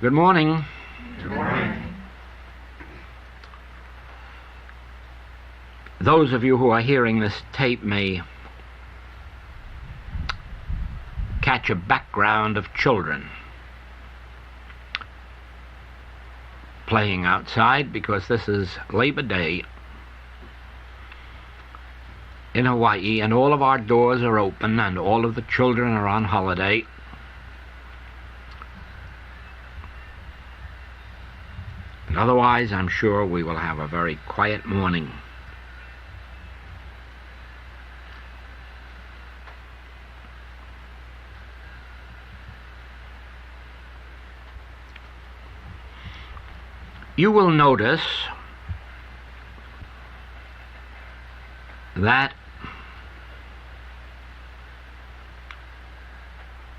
Good morning. Good morning. Those of you who are hearing this tape may catch a background of children playing outside because this is Labor Day in Hawaii and all of our doors are open and all of the children are on holiday. And otherwise, I'm sure we will have a very quiet morning. You will notice that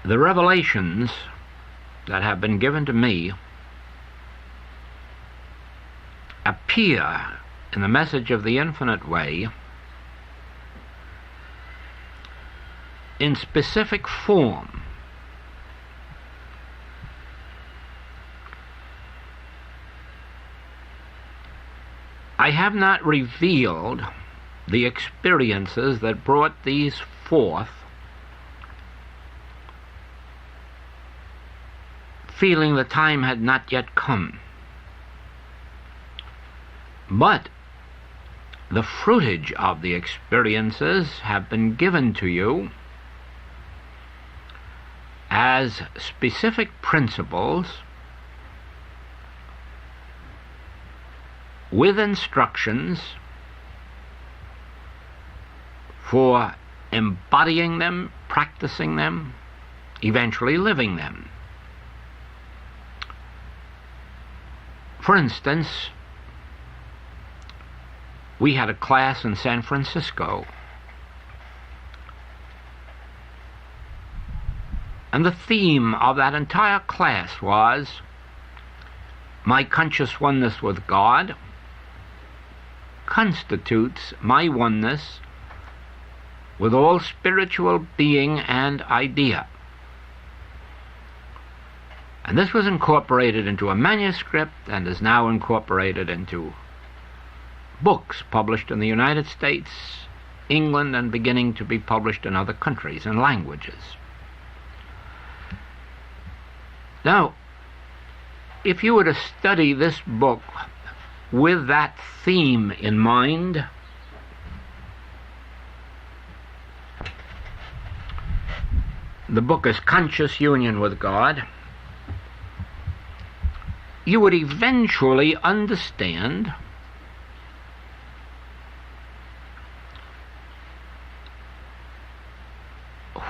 the revelations that have been given to me appear in the message of the infinite way in specific form. I have not revealed the experiences that brought these forth, feeling the time had not yet come. But the fruitage of the experiences have been given to you as specific principles with instructions for embodying them, practicing them, eventually living them. For instance, we had a class in San Francisco, and the theme of that entire class was my conscious oneness with God constitutes my oneness with all spiritual being and idea. And this was incorporated into a manuscript and is now incorporated into books published in the United States, England, and beginning to be published in other countries and languages. Now, if you were to study this book with that theme in mind, the book is Conscious Union with God, you would eventually understand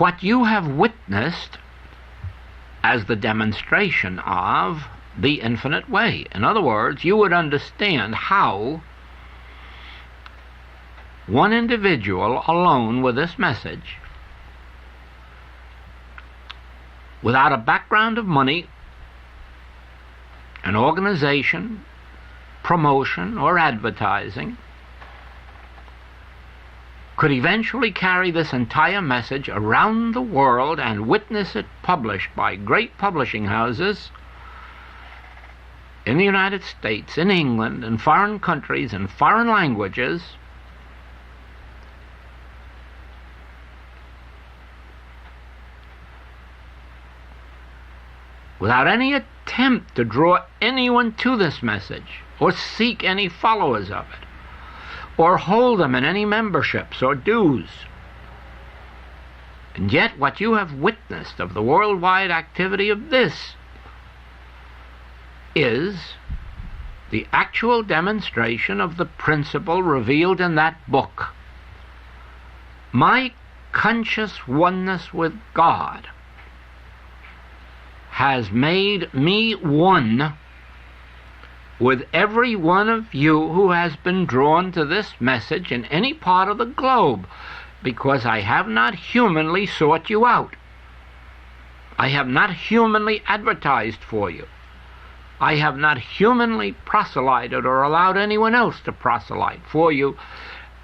what you have witnessed as the demonstration of the infinite way. In other words, you would understand how one individual alone with this message, without a background of money, an organization, promotion, or advertising, could eventually carry this entire message around the world and witness it published by great publishing houses in the United States, in England, in foreign countries, in foreign languages, without any attempt to draw anyone to this message or seek any followers of it or hold them in any memberships or dues. And yet what you have witnessed of the worldwide activity of this is the actual demonstration of the principle revealed in that book. My conscious oneness with God has made me one with every one of you who has been drawn to this message in any part of the globe, because I have not humanly sought you out. I have not humanly advertised for you. I have not humanly proselyted or allowed anyone else to proselyte for you.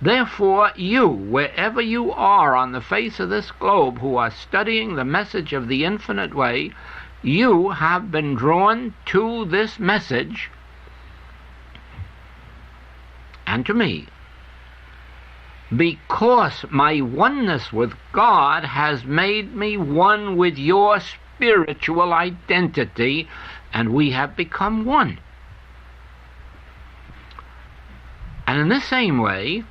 Therefore, you, wherever you are on the face of this globe who are studying the message of the infinite way, you have been drawn to this message and to me because my oneness with God has made me one with your spiritual identity, and we have become one. And in the same way,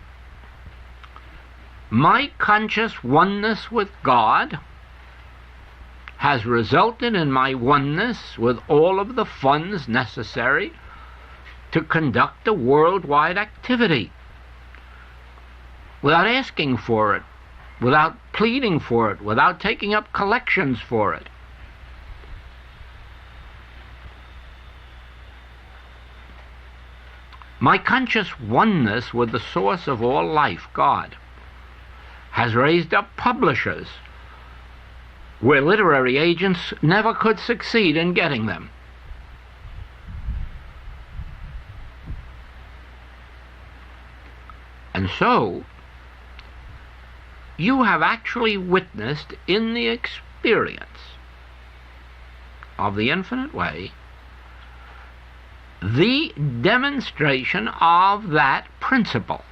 my conscious oneness with God has resulted in my oneness with all of the funds necessary to conduct a worldwide activity without asking for it, without pleading for it, without taking up collections for it. My conscious oneness with the source of all life, God, has raised up publishers where literary agents never could succeed in getting them. And so, you have actually witnessed in the experience of the infinite way the demonstration of that principle.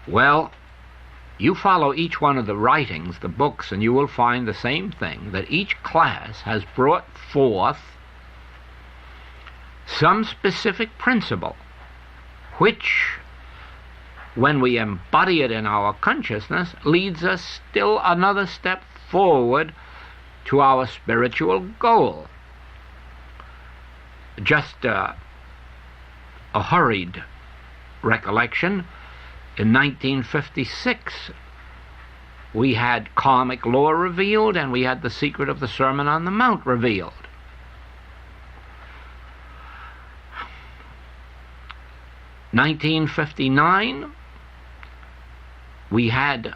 Well, you follow each one of the writings, the books, and you will find the same thing, that each class has brought forth some specific principle, which, when we embody it in our consciousness, leads us still another step forward to our spiritual goal. Just a hurried recollection, in 1956 we had karmic law revealed, and we had the secret of the Sermon on the Mount revealed. In 1959 we had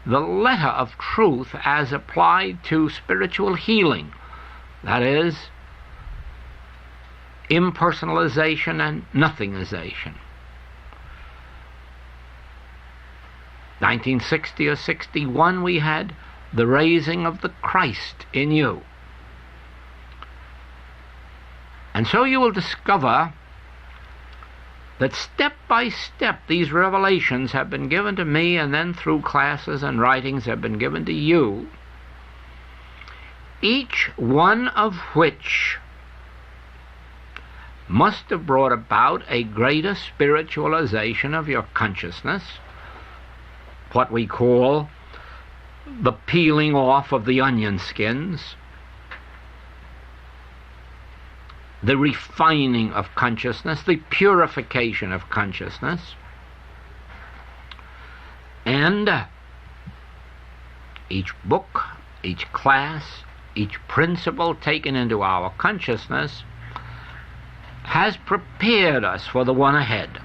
the letter of truth as applied to spiritual healing, that is, impersonalization and nothingization. 1960 or 61 we had the raising of the Christ in you. And so you will discover that step by step these revelations have been given to me, and then through classes and writings have been given to you, each one of which must have brought about a greater spiritualization of your consciousness, what we call the peeling off of the onion skins, the refining of consciousness, the purification of consciousness, and each book, each class, each principle taken into our consciousness has prepared us for the one ahead.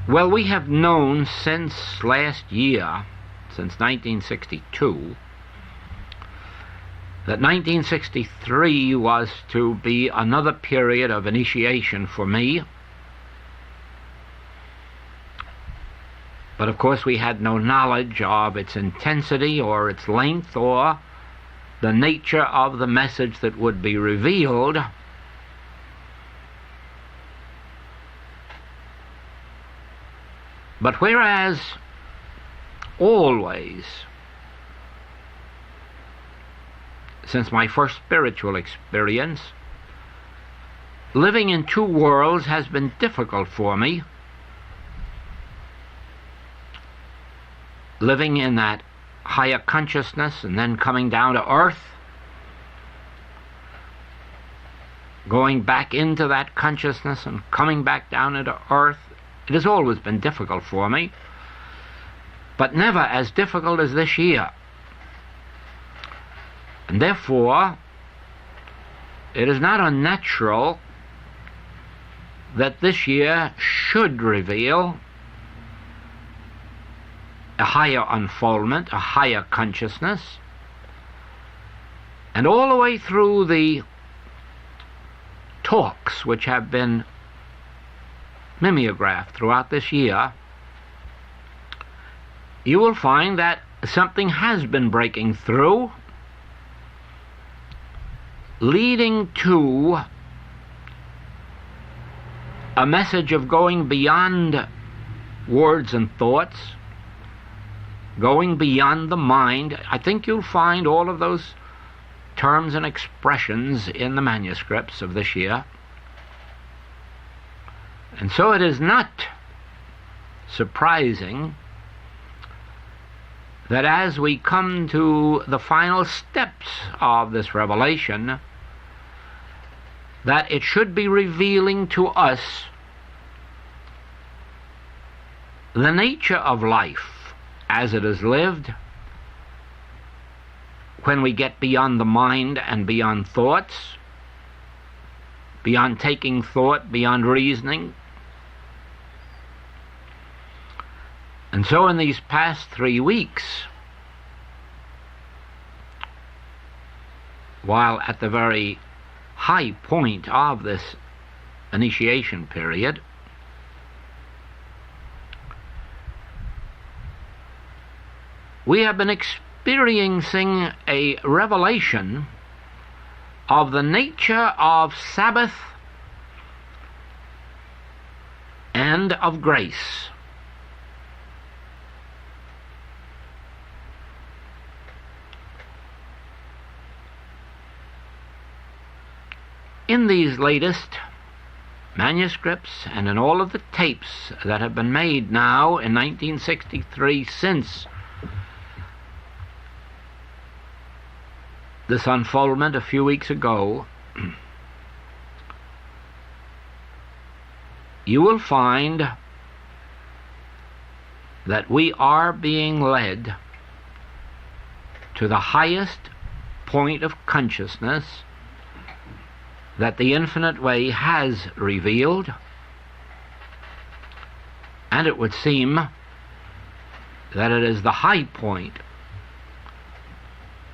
Well, we have known since last year, since 1962, that 1963 was to be another period of initiation for me. But of course we had no knowledge of its intensity or its length or the nature of the message that would be revealed. But whereas always, since my first spiritual experience, living in two worlds has been difficult for me, living in that higher consciousness and then coming down to earth, going back into that consciousness and coming back down into earth, it has always been difficult for me, but never as difficult as this year. And therefore, it is not unnatural that this year should reveal a higher unfoldment, a higher consciousness, and all the way through the talks which have been mimeograph throughout this year, you will find that something has been breaking through, leading to a message of going beyond words and thoughts, going beyond the mind. I think you'll find all of those terms and expressions in the manuscripts of this year. And so it is not surprising that as we come to the final steps of this revelation, that it should be revealing to us the nature of life as it is lived when we get beyond the mind and beyond thoughts, beyond taking thought, beyond reasoning. And so in these past 3 weeks, while at the very high point of this initiation period, we have been experiencing a revelation of the nature of Sabbath and of grace. In these latest manuscripts and in all of the tapes that have been made now in 1963 since this unfoldment a few weeks ago, you will find that we are being led to the highest point of consciousness that the infinite way has revealed, and it would seem that it is the high point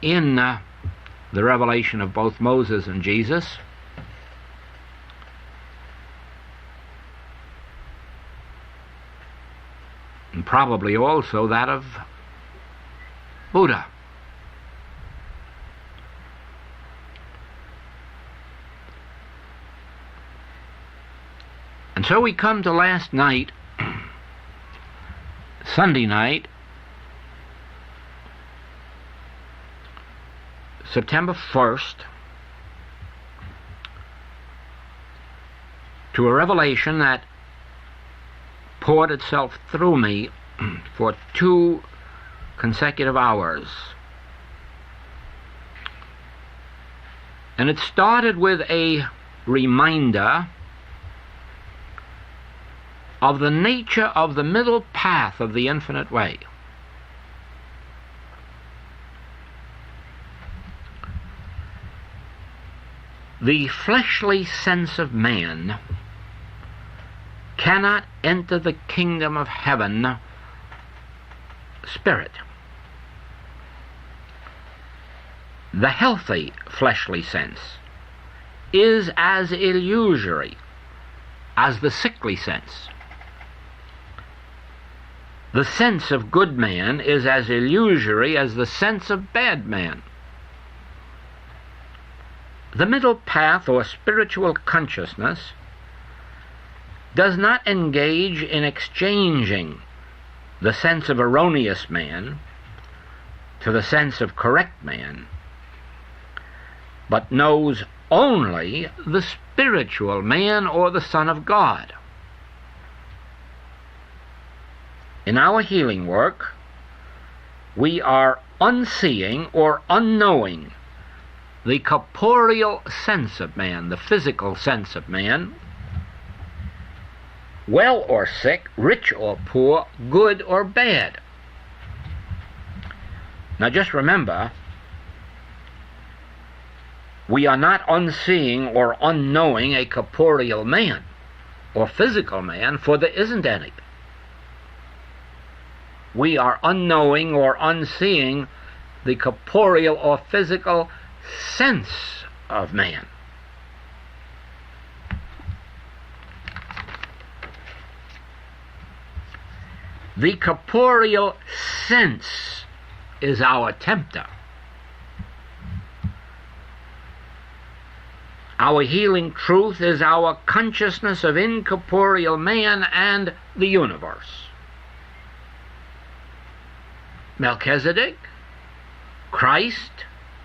in the revelation of both Moses and Jesus, and probably also that of Buddha. And so we come to last night, Sunday night, September 1st, to a revelation that poured itself through me for 2 consecutive hours. And it started with a reminder of the nature of the middle path of the infinite way. The fleshly sense of man cannot enter the kingdom of heaven spirit. The healthy fleshly sense is as illusory as the sickly sense. The sense of good man is as illusory as the sense of bad man. The middle path, or spiritual consciousness, does not engage in exchanging the sense of erroneous man to the sense of correct man, but knows only the spiritual man or the Son of God. In our healing work, we are unseeing or unknowing the corporeal sense of man, the physical sense of man, well or sick, rich or poor, good or bad. Now just remember, we are not unseeing or unknowing a corporeal man or physical man, for there isn't any. We are unknowing or unseeing the corporeal or physical sense of man. The corporeal sense is our tempter. Our healing truth is our consciousness of incorporeal man and the universe. Melchizedek, Christ,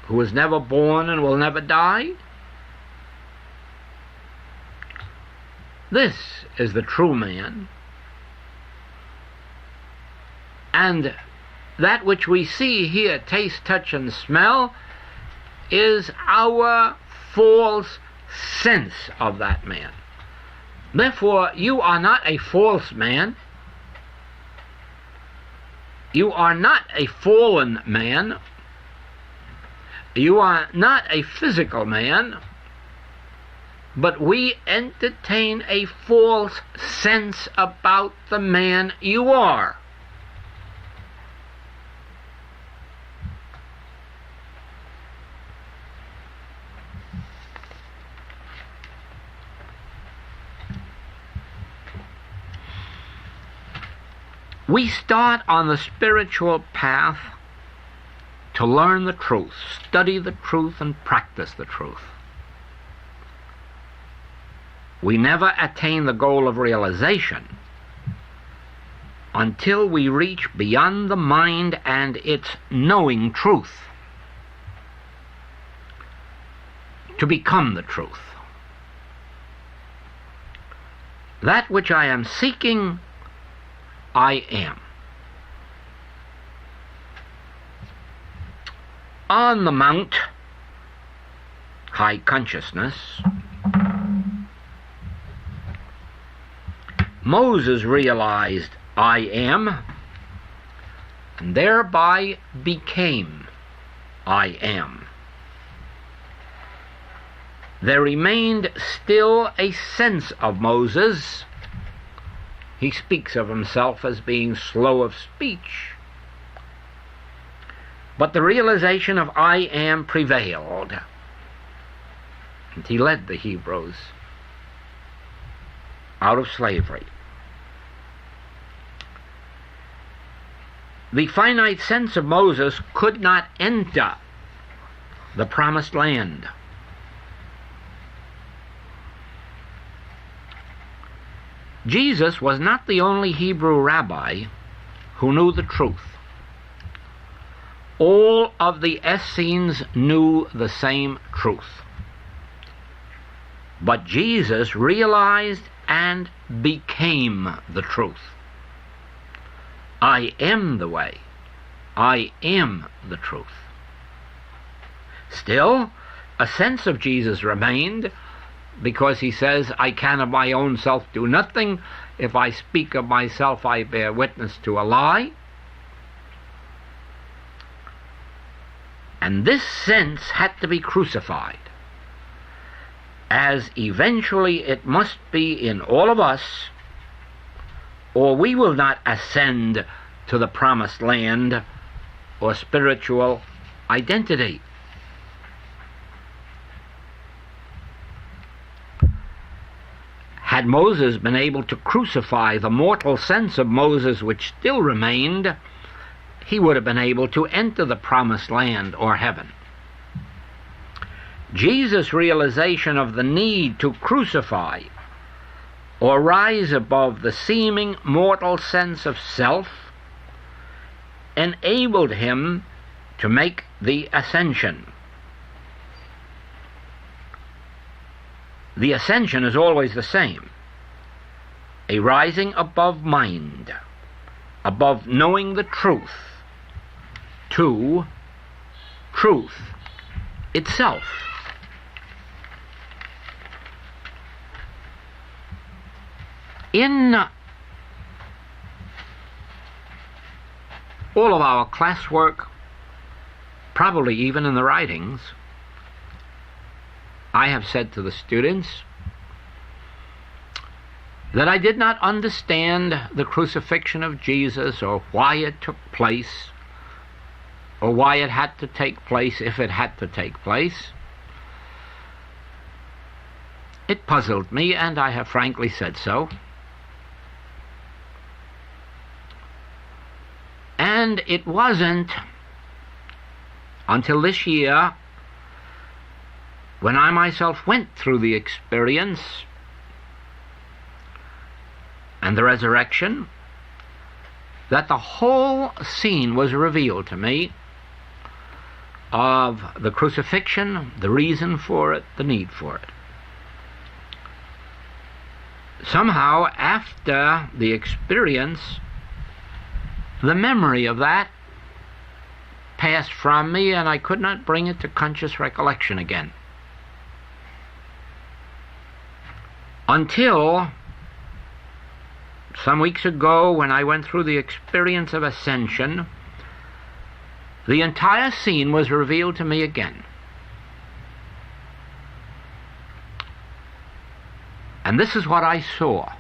who was never born and will never die. This is the true man. And that which we see, hear, taste, touch, and smell is our false sense of that man. Therefore, you are not a false man. You are not a fallen man. You are not a physical man. But we entertain a false sense about the man you are. We start on the spiritual path to learn the truth, study the truth, and practice the truth. We never attain the goal of realization until we reach beyond the mind and its knowing truth, to become the truth. That which I am seeking, I am. On the mount, high consciousness, Moses realized I am, and thereby became I am. There remained still a sense of Moses. He speaks of himself as being slow of speech. But the realization of I am prevailed, and he led the Hebrews out of slavery. The finite sense of Moses could not enter the promised land. Jesus was not the only Hebrew rabbi who knew the truth. All of the Essenes knew the same truth. But Jesus realized and became the truth. I am the way. I am the truth. Still, a sense of Jesus remained, because he says, I can of my own self do nothing. If I speak of myself, I bear witness to a lie. And this sense had to be crucified, as eventually it must be in all of us, or we will not ascend to the promised land or spiritual identity. Had Moses been able to crucify the mortal sense of Moses which still remained, he would have been able to enter the promised land or heaven. Jesus' realization of the need to crucify or rise above the seeming mortal sense of self enabled him to make the ascension. The ascension is always the same: a rising above mind, above knowing the truth, to truth itself. In all of our classwork, probably even in the writings, I have said to the students that I did not understand the crucifixion of Jesus, or why it took place, or why it had to take place if it had to take place. It puzzled me, and I have frankly said so. And it wasn't until this year, when I myself went through the experience and the resurrection, that the whole scene was revealed to me of the crucifixion, the reason for it, the need for it. Somehow, after the experience, the memory of that passed from me, and I could not bring it to conscious recollection again. Until some weeks ago, when I went through the experience of ascension, the entire scene was revealed to me again. And this is what I saw.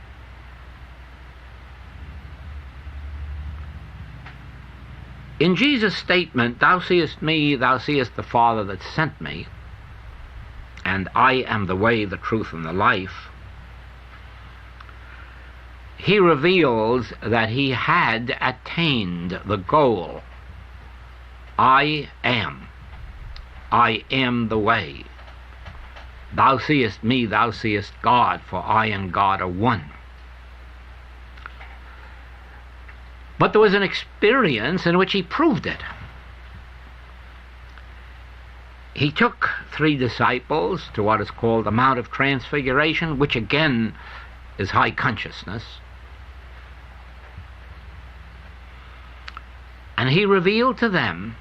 In Jesus' statement, "Thou seest me, thou seest the Father that sent me, and I am the way, the truth, and the life," he reveals that he had attained the goal. I am the way. Thou seest me, thou seest God, for I and God are one. But there was an experience in which he proved it. He took 3 disciples to what is called the Mount of Transfiguration, which again is high consciousness. And he revealed to them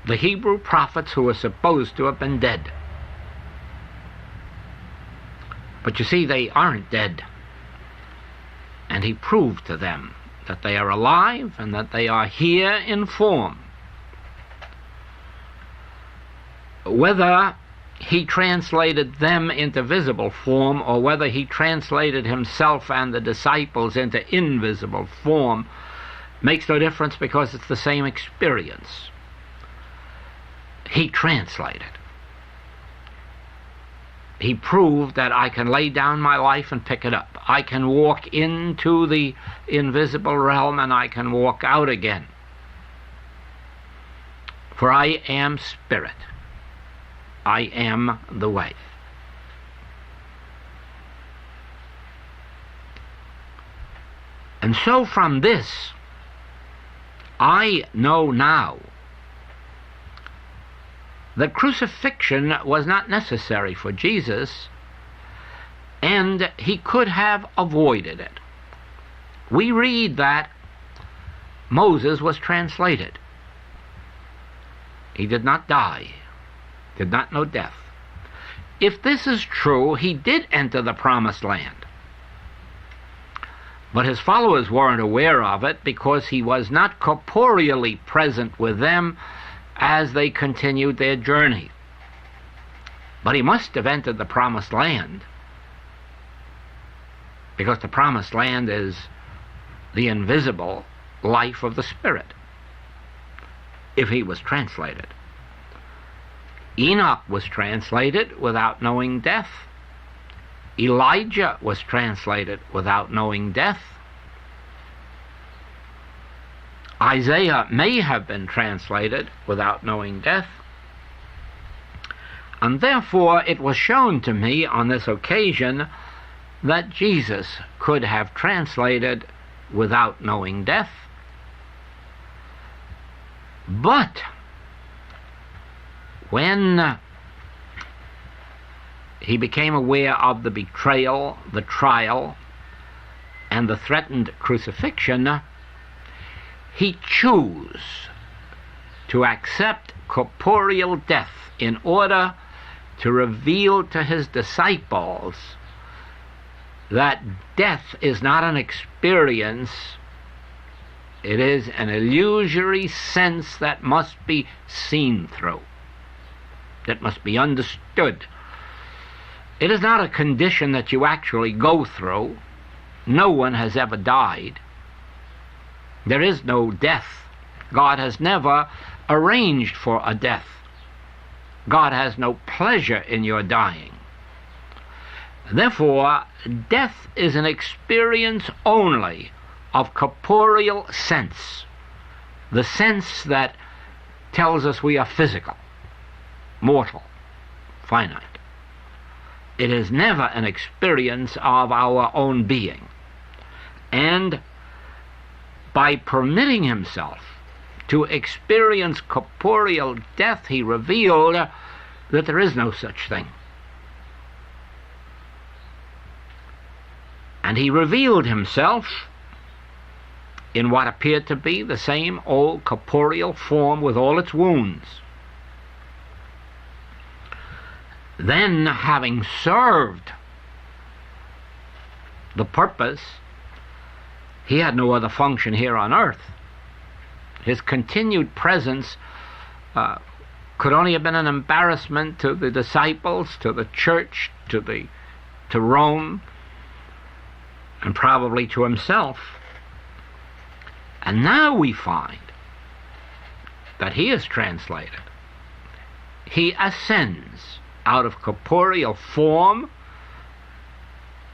the Hebrew prophets who were supposed to have been dead. But you see, they aren't dead. And he proved to them that they are alive and that they are here in form. Whether he translated them into visible form or whether he translated himself and the disciples into invisible form makes no difference, because it's the same experience. He translated. He proved that I can lay down my life and pick it up. I can walk into the invisible realm and I can walk out again. For I am spirit. I am the way. And so from this, I know now that crucifixion was not necessary for Jesus, and he could have avoided it. We read that Moses was translated. He did not die, did not know death. If this is true, he did enter the promised land. But his followers weren't aware of it because he was not corporeally present with them as they continued their journey. But he must have entered the promised land, because the promised land is the invisible life of the Spirit, if he was translated. Enoch was translated without knowing death. Elijah was translated without knowing death. Isaiah may have been translated without knowing death. And therefore it was shown to me on this occasion that Jesus could have translated without knowing death. But when he became aware of the betrayal, the trial, and the threatened crucifixion, he chose to accept corporeal death in order to reveal to his disciples that death is not an experience, it is an illusory sense that must be seen through, that must be understood. It is not a condition that you actually go through. No one has ever died. There is no death. God has never arranged for a death. God has no pleasure in your dying. Therefore, death is an experience only of corporeal sense, the sense that tells us we are physical, mortal, finite. It is never an experience of our own being. And by permitting himself to experience corporeal death, he revealed that there is no such thing. And he revealed himself in what appeared to be the same old corporeal form with all its wounds. Then, having served the purpose, he had no other function here on earth. His continued presence could only have been an embarrassment to the disciples, to the church, to Rome, and probably to himself. And now we find that he is translated. He ascends out of corporeal form,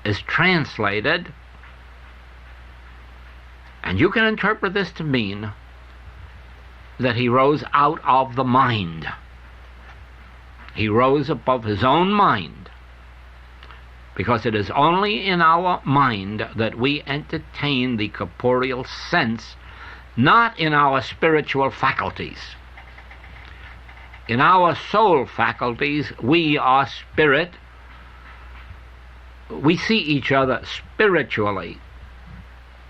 is translated, and you can interpret this to mean that he rose out of the mind. He rose above his own mind, because it is only in our mind that we entertain the corporeal sense, not in our spiritual faculties. In our soul faculties, we are spirit. We see each other spiritually,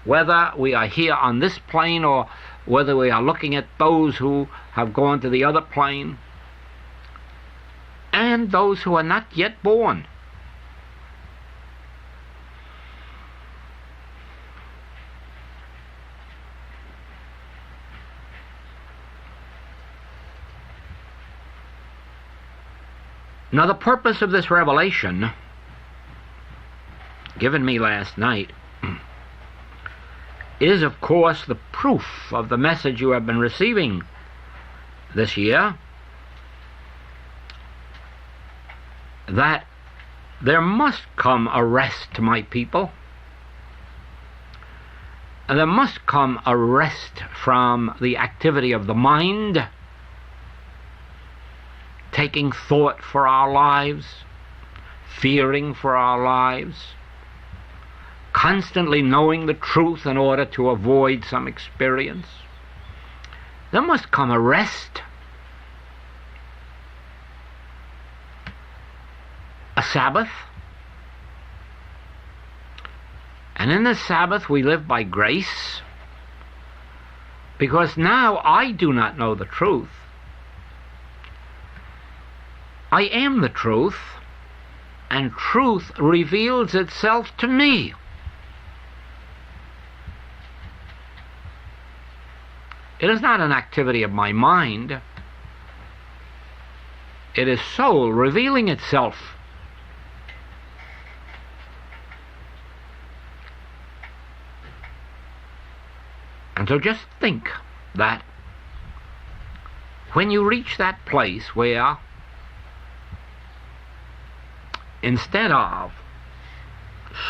whether we are here on this plane or whether we are looking at those who have gone to the other plane, and those who are not yet born. Now, the purpose of this revelation given me last night is, of course, the proof of the message you have been receiving this year, that there must come a rest to my people, and there must come a rest from the activity of the mind, taking thought for our lives, fearing for our lives, constantly knowing the truth in order to avoid some experience. There must come a rest, a Sabbath, and in the Sabbath we live by grace, because now I do not know the truth. I am the truth, and truth reveals itself to me. It is not an activity of my mind. It is soul revealing itself. And so just think that when you reach that place where, instead of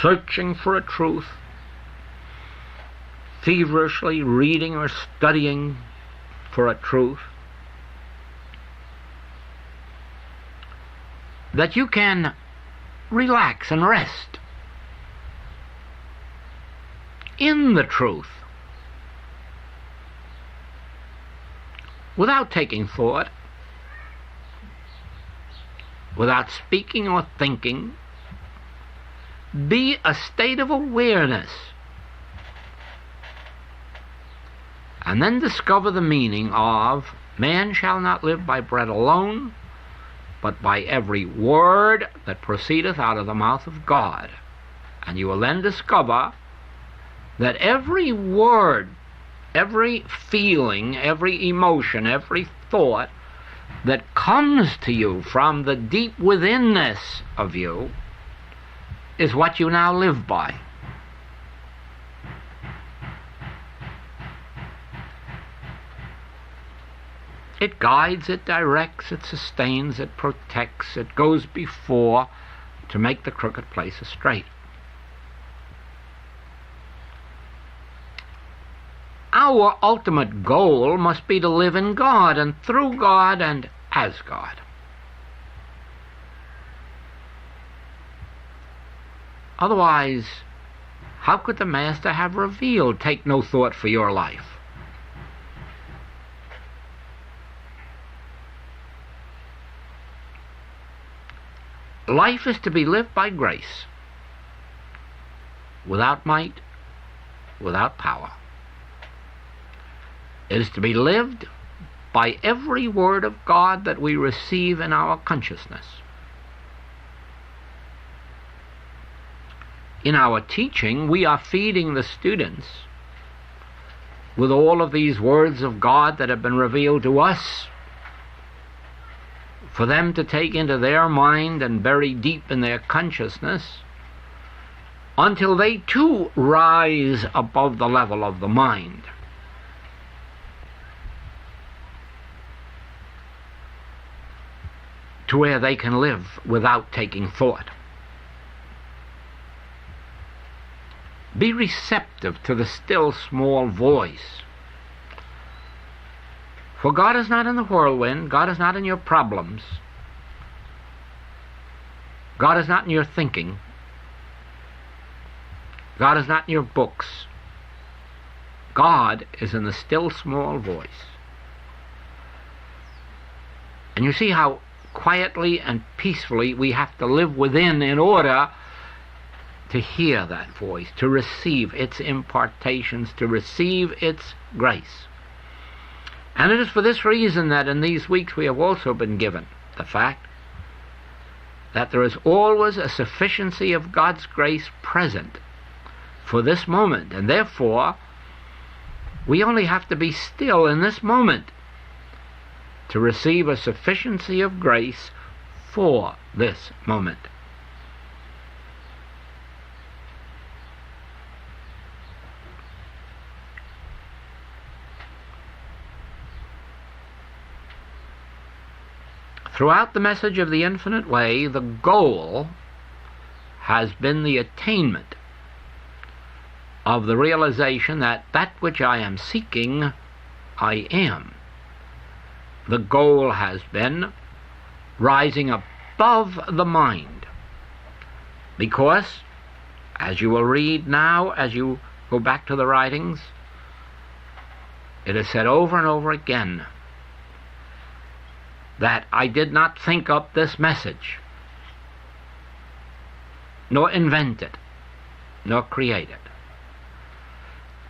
searching for a truth, feverishly reading or studying for a truth, that you can relax and rest in the truth without taking thought, without speaking or thinking. Be a state of awareness, and then discover the meaning of man shall not live by bread alone, but by every word that proceedeth out of the mouth of God. And you will then discover that every word, every feeling, every emotion, every thought that comes to you from the deep withinness of you is what you now live by. It guides, it directs, it sustains, it protects, it goes before to make the crooked places straight. our ultimate goal must be to live in God and through God and as God. Otherwise, how could the Master have revealed, "Take no thought for your life"? Life is to be lived by grace, without might, without power. It is to be lived by every word of God that we receive in our consciousness. In our teaching, we are feeding the students with all of these words of God that have been revealed to us, for them to take into their mind and bury deep in their consciousness, until they too rise above the level of the mind. To where they can live without taking thought. Be receptive to the still small voice. For God is not in the whirlwind. God is not in your problems. God is not in your thinking. God is not in your books. God is in the still small voice. And you see how quietly and peacefully we have to live within in order to hear that voice, to receive its impartations, to receive its grace. And it is for this reason that in these weeks we have also been given the fact that there is always a sufficiency of God's grace present for this moment, and therefore we only have to be still in this moment to receive a sufficiency of grace for this moment. Throughout the message of the infinite way, the goal has been the attainment of the realization that that which I am seeking, I am. The goal has been rising above the mind, because, as you will read now, as you go back to the writings, it is said over and over again that I did not think up this message, nor invent it, nor create it,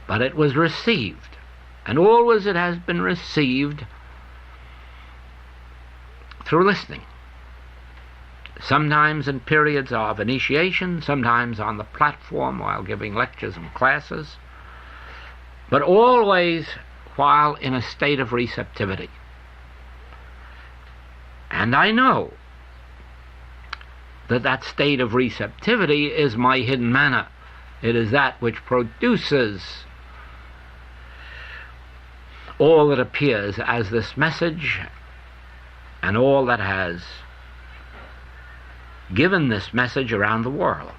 but it was received, and always it has been received through listening, sometimes in periods of initiation, sometimes on the platform while giving lectures and classes, but always while in a state of receptivity. And I know that that state of receptivity is my hidden manna. It is that which produces all that appears as this message and all that has given this message around the world.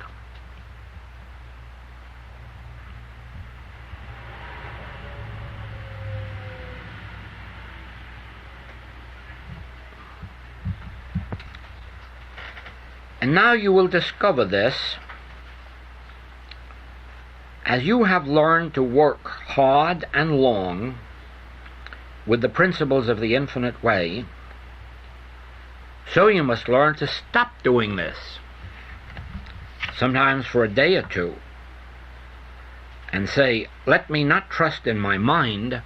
And now you will discover this as you have learned to work hard and long with the principles of the infinite way. So you must learn to stop doing this, sometimes for a day or two, and say, let me not trust in my mind,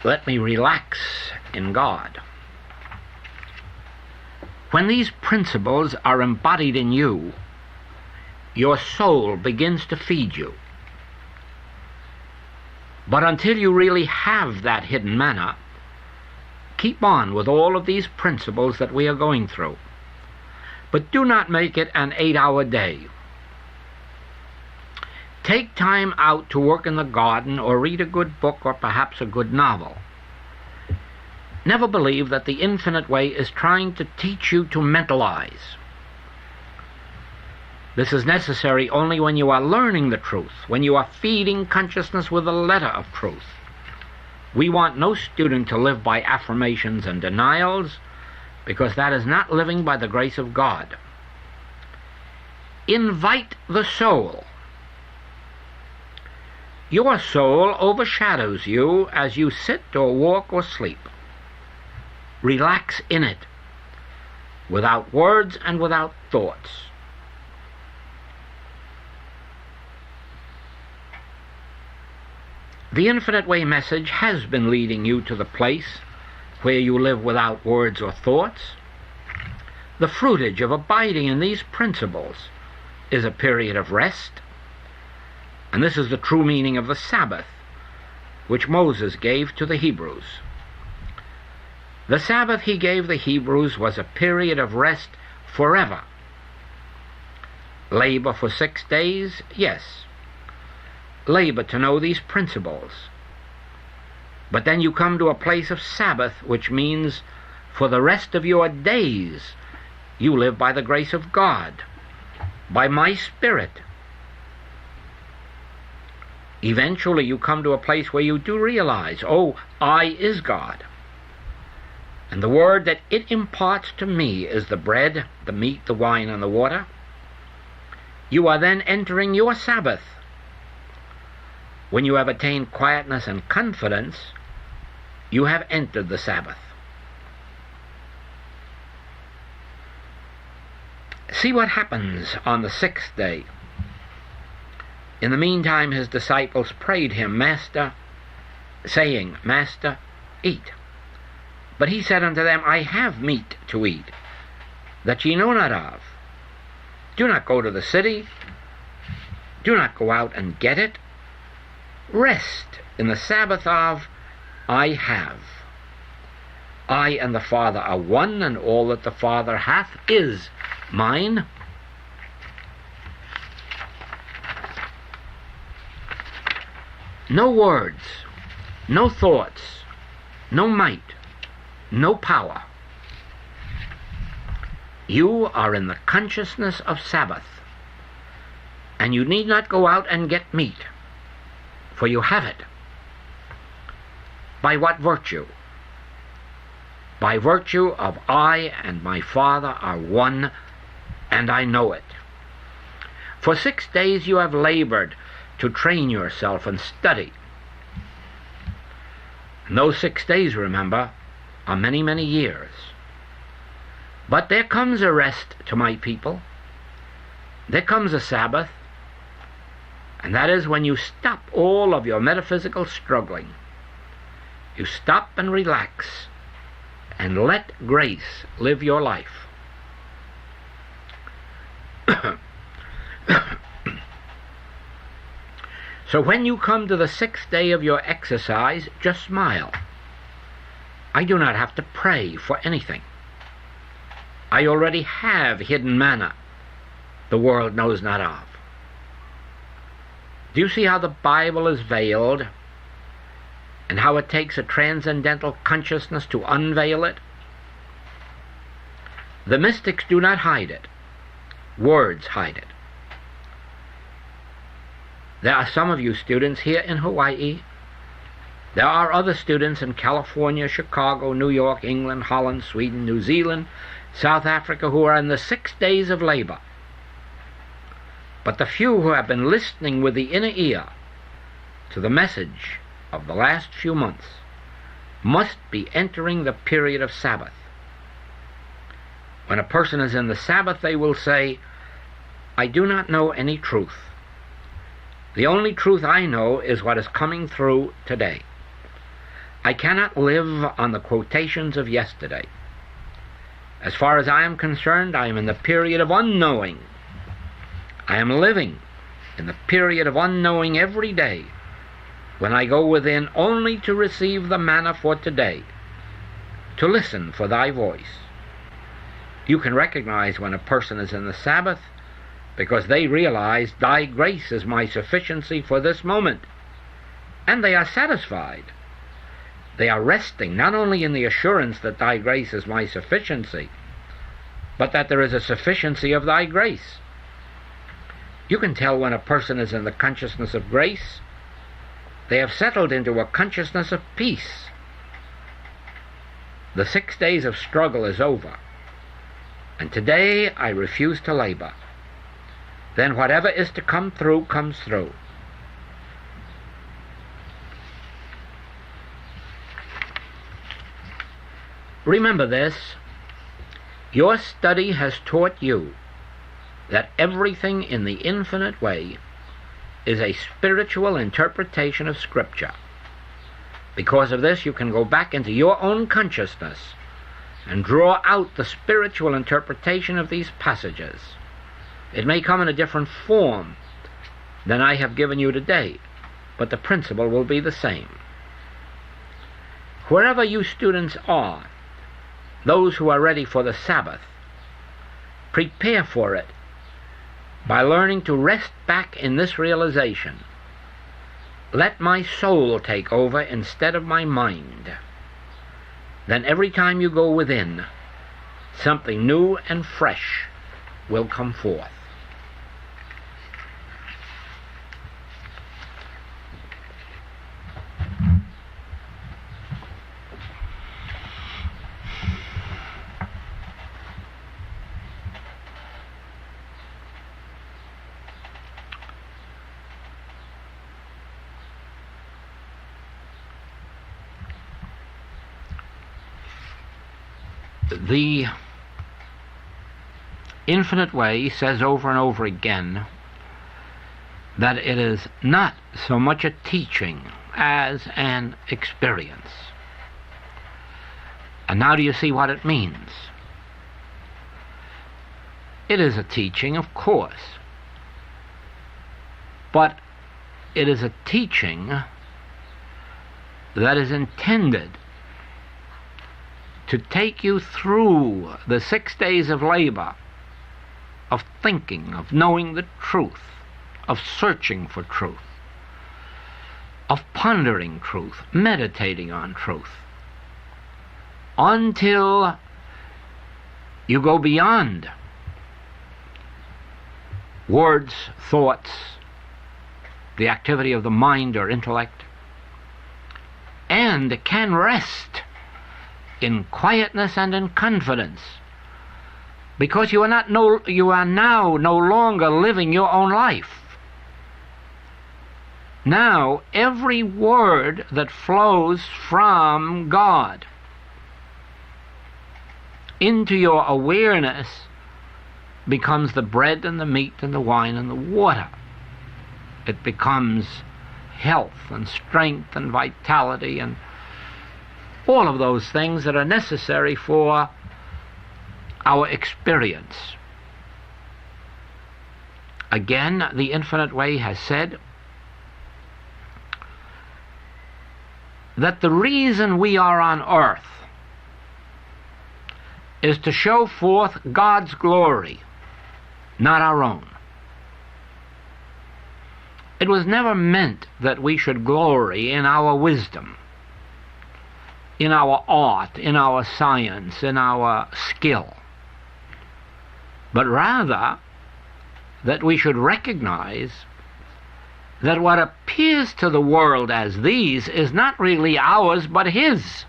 let me relax in God. When these principles are embodied in you, your soul begins to feed you. But until you really have that hidden manna, keep on with all of these principles that we are going through. But do not make it an 8-hour day. Take time out to work in the garden or read a good book or perhaps a good novel. Never believe that the infinite way is trying to teach you to mentalize. This is necessary only when you are learning the truth, when you are feeding consciousness with the letter of truth. We want no student to live by affirmations and denials, because that is not living by the grace of God. Invite the soul. Your soul overshadows you as you sit or walk or sleep. Relax in it, without words and without thoughts. The Infinite Way message has been leading you to the place where you live without words or thoughts. The fruitage of abiding in these principles is a period of rest, and this is the true meaning of the Sabbath, which Moses gave to the Hebrews. The Sabbath he gave the Hebrews was a period of rest forever. Labor for 6 days, yes. Labor to know these principles. But then you come to a place of Sabbath, which means for the rest of your days you live by the grace of God, by my Spirit. Eventually you come to a place where you do realize, oh, I is God. And the word that it imparts to me is the bread, the meat, the wine, and the water. You are then entering your Sabbath. When you have attained quietness and confidence, you have entered the Sabbath. See what happens on the 6th day. In the meantime his disciples prayed him, Master, saying, Master, eat. But he said unto them, I have meat to eat, that ye know not of. Do not go to the city. Do not go out and get it. Rest in the Sabbath of I have. I and the Father are one, and all that the Father hath is mine. No words, no thoughts, no might, no power. You are in the consciousness of Sabbath, and you need not go out and get meat, for you have it. By what virtue? By virtue of I and my Father are one, and I know it. For 6 days you have labored to train yourself and study. And those 6 days, remember, are many, many years. But there comes a rest to my people. There comes a Sabbath, and that is when you stop all of your metaphysical struggling. You stop and relax and let grace live your life. So when you come to the 6th day of your exercise, just smile. I do not have to pray for anything. I already have hidden manna the world knows not of. Do you see how the Bible is veiled, and how it takes a transcendental consciousness to unveil it? The mystics do not hide it. Words hide it. There are some of you students here in Hawaii. There are other students in California, Chicago, New York, England, Holland, Sweden, New Zealand, South Africa, who are in the 6 days of labor. But the few who have been listening with the inner ear to the message of the last few months must be entering the period of Sabbath. When a person is in the Sabbath, they will say, I do not know any truth. The only truth I know is what is coming through today. I cannot live on the quotations of yesterday. As far as I am concerned, I am in the period of unknowing. I am living in the period of unknowing every day, when I go within only to receive the manna for today, to listen for thy voice. You can recognize when a person is in the Sabbath, because they realize thy grace is my sufficiency for this moment, and they are satisfied. They are resting not only in the assurance that thy grace is my sufficiency, but that there is a sufficiency of thy grace. You can tell when a person is in the consciousness of grace. They have settled into a consciousness of peace. The 6 days of struggle is over, and today I refuse to labor. Then whatever is to come through comes through. Remember this: your study has taught you that everything in the infinite way is a spiritual interpretation of Scripture. Because of this, you can go back into your own consciousness and draw out the spiritual interpretation of these passages. It may come in a different form than I have given you today, but the principle will be the same. Wherever you students are, those who are ready for the Sabbath, prepare for it by learning to rest back in this realization: let my soul take over instead of my mind. Then every time you go within, something new and fresh will come forth. The infinite way says over and over again that it is not so much a teaching as an experience. And now do you see what it means? It is a teaching, of course, but it is a teaching that is intended to take you through the 6 days of labor, of thinking, of knowing the truth, of searching for truth, of pondering truth, meditating on truth, until you go beyond words, thoughts, the activity of the mind or intellect, and can rest in quietness and in confidence, because you are now no longer living your own life. Now every word that flows from God into your awareness becomes the bread and the meat and the wine and the water. It becomes health and strength and vitality and all of those things that are necessary for our experience. Again, the infinite way has said that the reason we are on earth is to show forth God's glory, not our own. It was never meant that we should glory in our wisdom, in our art, in our science, in our skill, but rather that we should recognize that what appears to the world as these is not really ours but His.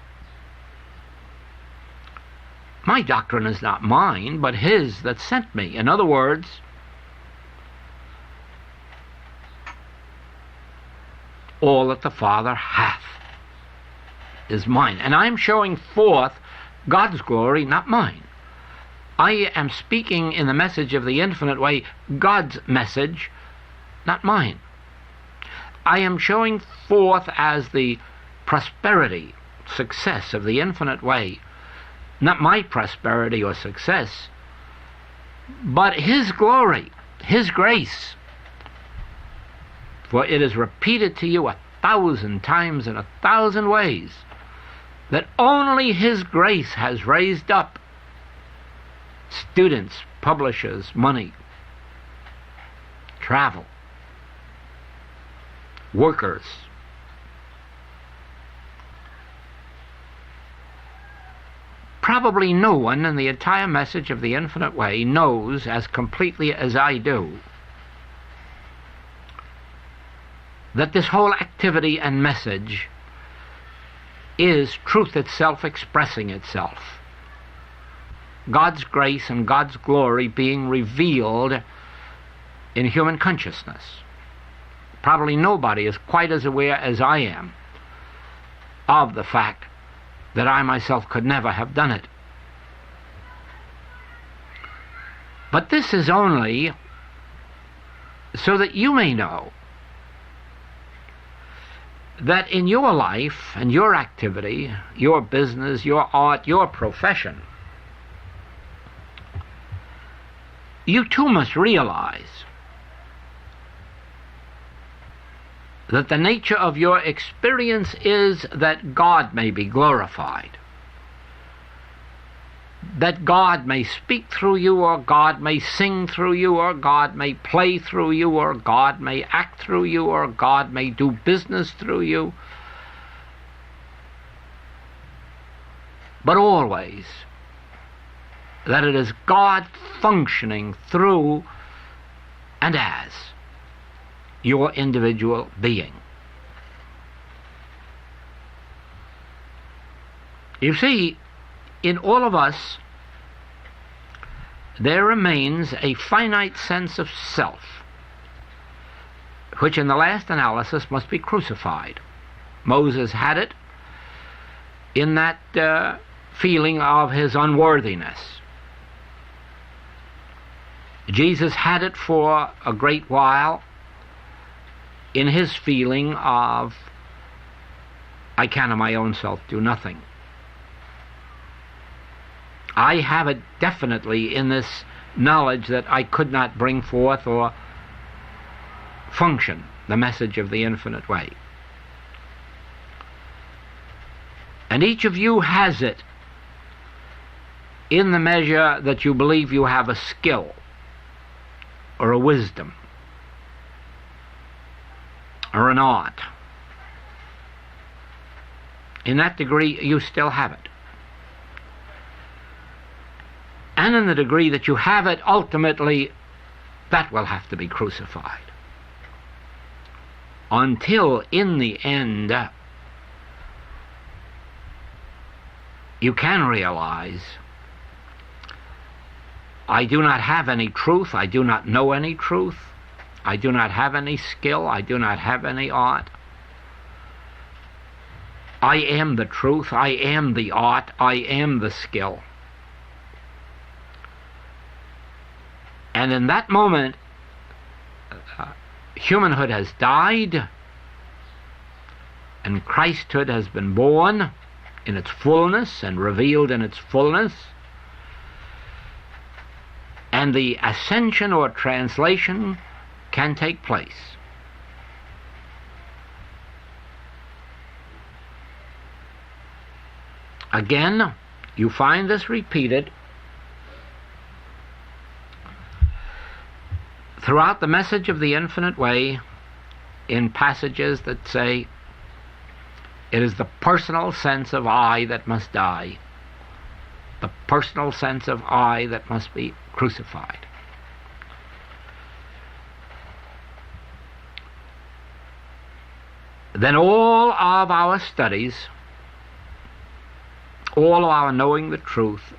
My doctrine is not mine, but His that sent me. In other words, all that the Father hath is mine. And I'm showing forth God's glory, not mine. I am speaking in the message of the infinite way, God's message, not mine. I am showing forth as the prosperity, success of the infinite way, not my prosperity or success, but His glory, His grace. For it is repeated to you 1,000 times in 1,000 ways that only His grace has raised up students, publishers, money, travel, workers. Probably no one in the entire message of the infinite way knows as completely as I do that this whole activity and message is truth itself expressing itself. God's grace and God's glory being revealed in human consciousness. Probably nobody is quite as aware as I am of the fact that I myself could never have done it. But this is only so that you may know that in your life and your activity, your business, your art, your profession, you too must realize that the nature of your experience is that God may be glorified, that God may speak through you, or God may sing through you, or God may play through you, or God may act through you, or God may do business through you. But always that it is God functioning through and as your individual being. You see, in all of us, there remains a finite sense of self, which in the last analysis must be crucified. Moses had it in that feeling of his unworthiness. Jesus had it for a great while in his feeling of, I can of my own self do nothing. I have it definitely in this knowledge that I could not bring forth or function the message of the infinite way. And each of you has it in the measure that you believe you have a skill or a wisdom or an art. In that degree, you still have it. And in the degree that you have it, ultimately, that will have to be crucified. Until, in the end, you can realize, I do not have any truth, I do not know any truth, I do not have any skill, I do not have any art. I am the truth, I am the art, I am the skill. And in that moment, humanhood has died, and Christhood has been born in its fullness and revealed in its fullness, and the ascension or translation can take place. Again, you find this repeated throughout the message of the infinite way in passages that say it is the personal sense of I that must die, the personal sense of I that must be crucified. Then all of our studies, all of our knowing the truth,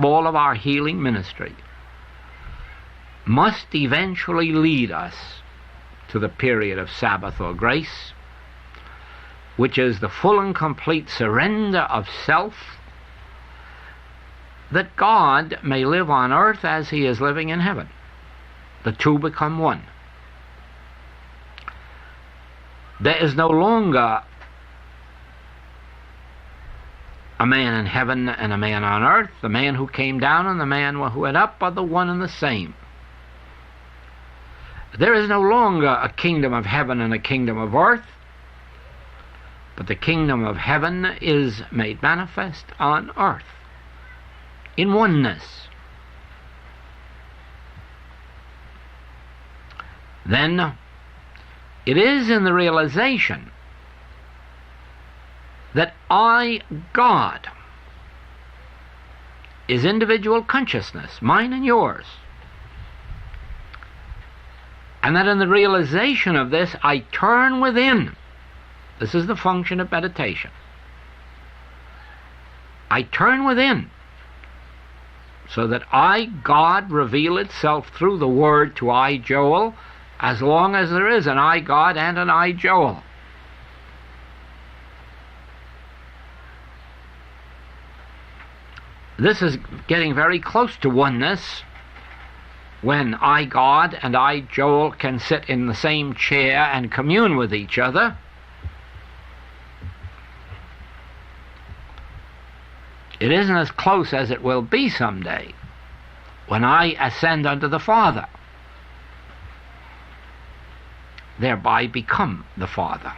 all of our healing ministry must eventually lead us to the period of Sabbath or grace, which is the full and complete surrender of self, that God may live on earth as he is living in heaven. The two become one. There is no longer a man in heaven and a man on earth. The man who came down and the man who went up are the one and the same. There is no longer a kingdom of heaven and a kingdom of earth, but the kingdom of heaven is made manifest on earth in oneness. Then it is in the realization that I, God, is individual consciousness, mine and yours, And that in the realization of this, I turn within. This is the function of meditation. I turn within so that I, God, reveal itself through the Word to I, Joel, as long as there is an I, God, and an I, Joel. This is getting very close to oneness when I, God, and I, Joel, can sit in the same chair and commune with each other. It isn't as close as it will be someday when I ascend unto the Father, thereby become the Father.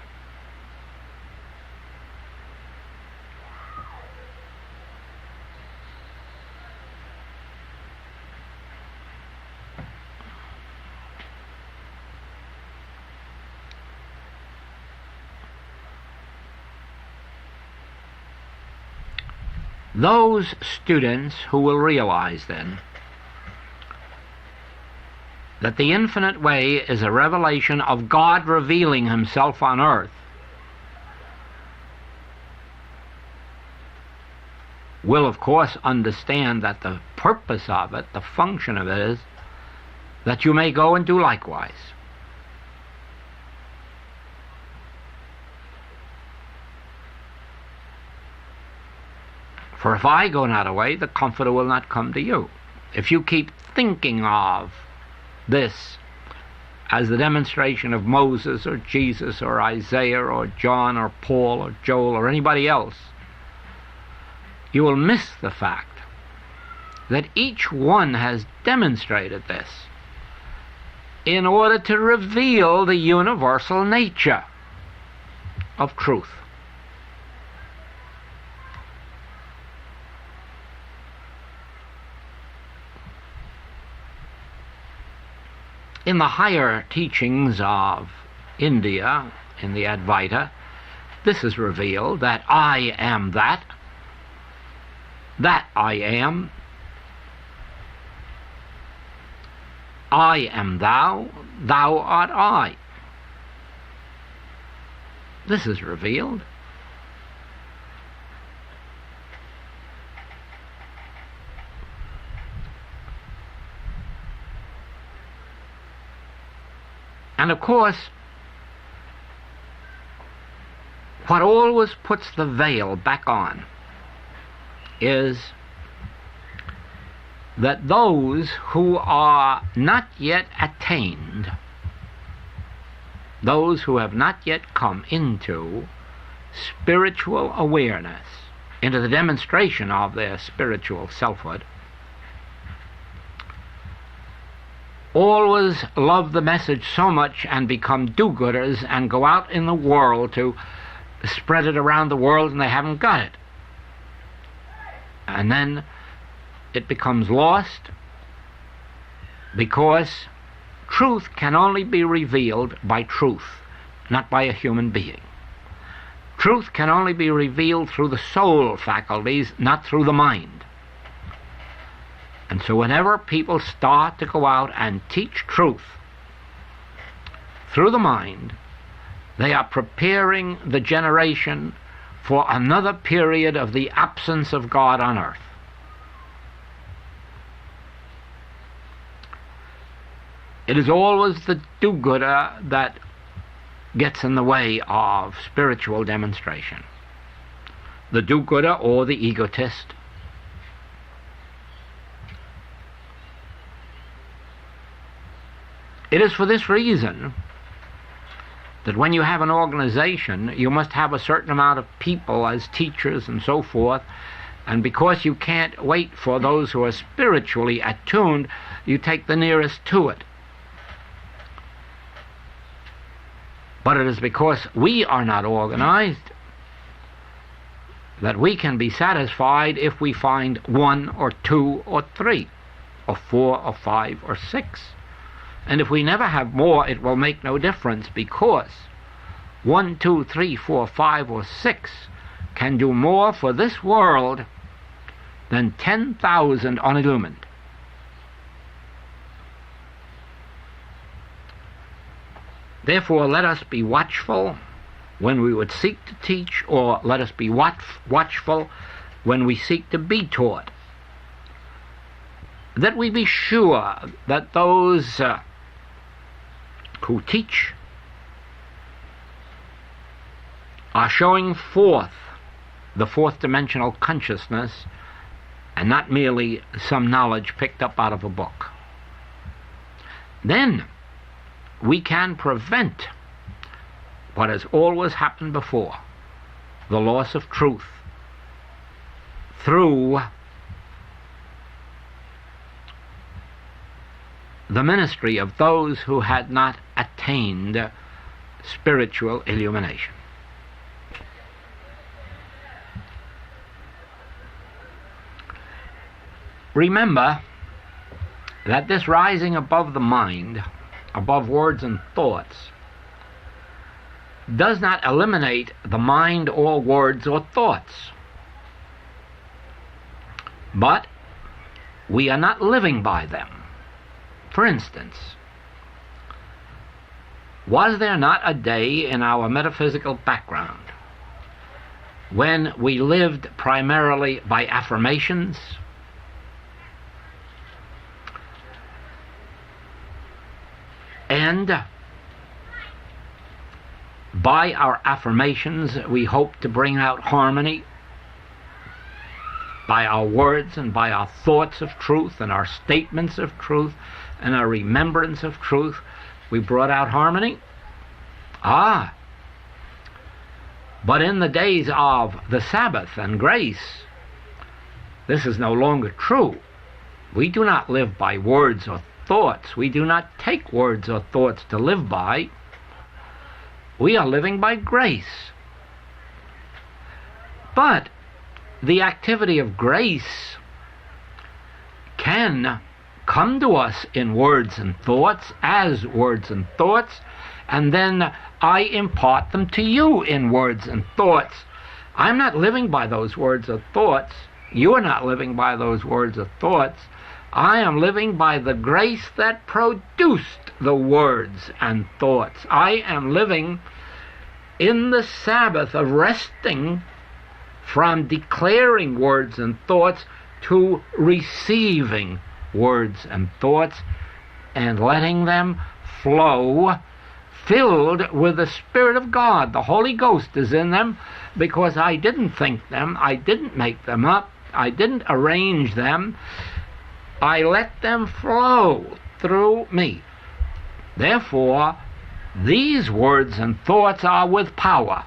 Those students who will realize then that the infinite way is a revelation of God revealing himself on earth will of course understand that the purpose of it, the function of it, is that you may go and do likewise. For if I go not away, the Comforter will not come to you. If you keep thinking of this as the demonstration of Moses or Jesus or Isaiah or John or Paul or Joel or anybody else, you will miss the fact that each one has demonstrated this in order to reveal the universal nature of truth. In the higher teachings of India, in the Advaita, this is revealed, that I am that I am thou, thou art I. This is revealed. And of course, what always puts the veil back on is that those who are not yet attained, those who have not yet come into spiritual awareness, into the demonstration of their spiritual selfhood, always love the message so much and become do-gooders and go out in the world to spread it around the world, and they haven't got it. And then it becomes lost, because truth can only be revealed by truth, not by a human being. Truth can only be revealed through the soul faculties, not through the mind. And so whenever people start to go out and teach truth through the mind, they are preparing the generation for another period of the absence of God on earth. It is always the do-gooder that gets in the way of spiritual demonstration. The do-gooder or the egotist. It is for this reason that when you have an organization, you must have a certain amount of people as teachers and so forth, and because you can't wait for those who are spiritually attuned, you take the nearest to it. But it is because we are not organized that we can be satisfied if we find 1 or 2 or 3 or 4 or 5 or 6. And if we never have more, it will make no difference, because 1, 2, 3, 4, 5, or 6 can do more for this world than 10,000 unillumined. Therefore, let us be watchful when we would seek to teach, or let us be watchful when we seek to be taught, that we be sure that those who teach are showing forth the fourth dimensional consciousness and not merely some knowledge picked up out of a book. Then we can prevent what has always happened before, the loss of truth, through the ministry of those who had not attained spiritual illumination. Remember that this rising above the mind, above words and thoughts, does not eliminate the mind or words or thoughts. But we are not living by them. For instance, was there not a day in our metaphysical background when we lived primarily by affirmations? And by our affirmations, we hope to bring out harmony. By our words and by our thoughts of truth and our statements of truth and our remembrance of truth, we brought out harmony. But in the days of the Sabbath and grace, this is no longer true. We do not live by words or thoughts. We do not take words or thoughts to live by. We are living by grace. But the activity of grace can come to us in words and thoughts, as words and thoughts, and then I impart them to you in words and thoughts. I'm not living by those words or thoughts. You are not living by those words or thoughts. I am living by the grace that produced the words and thoughts. I am living in the Sabbath of resting from declaring words and thoughts to receiving words and thoughts and letting them flow, filled with the Spirit of God. The Holy Ghost is in them because I didn't think them, I didn't make them up, I didn't arrange them. I let them flow through me. Therefore, these words and thoughts are with power.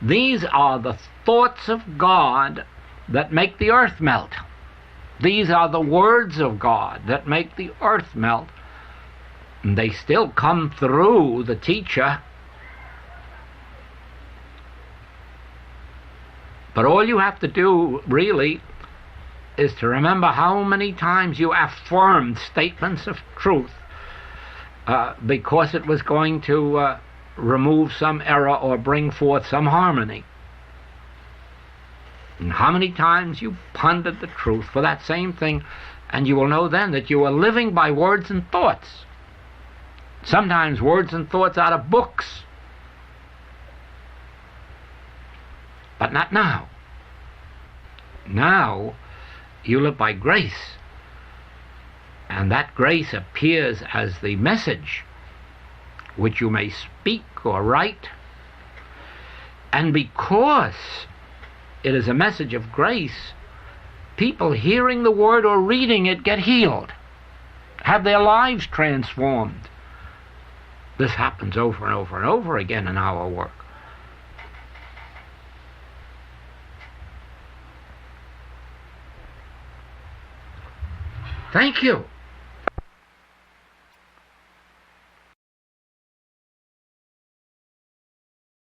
These are the thoughts of God that make the earth melt. These are the words of God that make the earth melt. And they still come through the teacher. But all you have to do, really, is to remember how many times you affirmed statements of truth because it was going to remove some error or bring forth some harmony. And how many times you pondered the truth for that same thing, and you will know then that you are living by words and thoughts. Sometimes words and thoughts out of books, but not now. Now you live by grace, and that grace appears as the message which you may speak or write. And because it is a message of grace, people hearing the word or reading it get healed, have their lives transformed. This happens over and over and over again in our work. Thank you.